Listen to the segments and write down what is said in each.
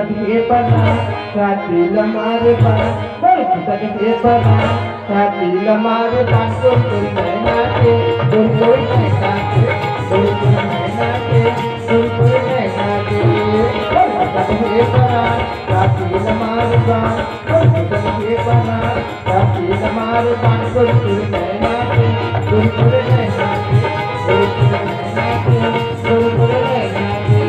हे पना रात्रीला मारे पान बोल तुझं हे पना रात्रीला मारे पान कोण कोणी नाही नाचे कोण कोणी नाही नाचे कोण कोणी नाही नाचे कोण कोणी नाही नाचे बोल तुझं हे पना रात्रीला मारे पान बोल तुझं हे पना रात्रीला मारे पान कोण कोणी नाही नाचे कोण कोणी नाही नाचे कोण कोणी नाही नाचे कोण कोणी नाही नाचे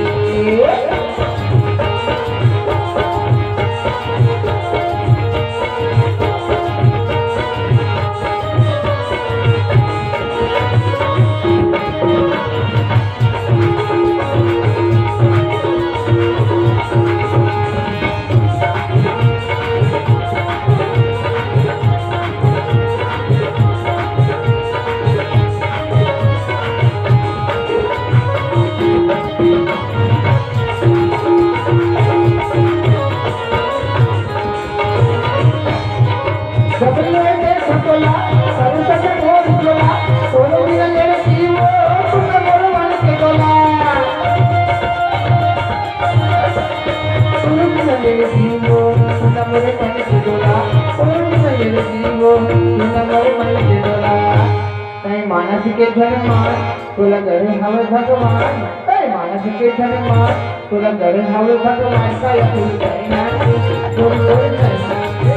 मानसिक धर्मान तुला घरी हवं भगवान मानसिक धर्मान तुला घरी हवं भगवान काय फुल काही नाचे कोण कोण नाही नाचे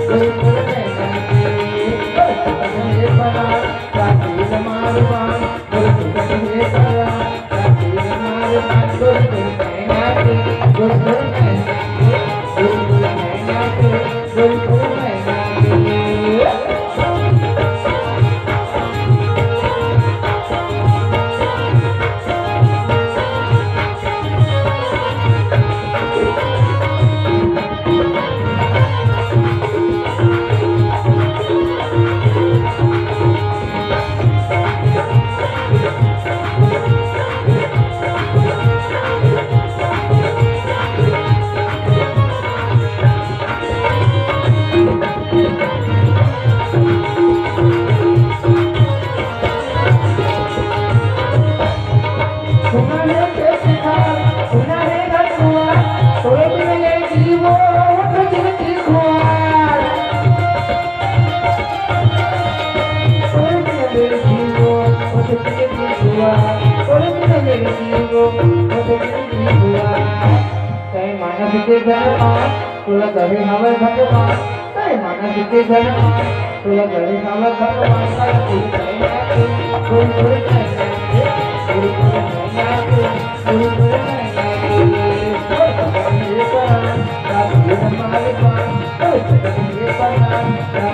कोण कोण नाही नाचे हे पना रात्रीला मारवान हे पना रात्रीला मारवान कोण कोण नाही नाचे कोण कोण नाही नाचे कोण कोण नाही नाचे कोण कोण नाही नाचे मानसिक धर्मान तुला घरी हवं भगवान मानसिक धर्मान तुला घरी हवं भगवान काय फुल काही नाचे कोण कोण नाही नाचे कोण कोण नाही नाचे कोण कोण नाही नाचे हे पना रात्रीला मारे पान हे पना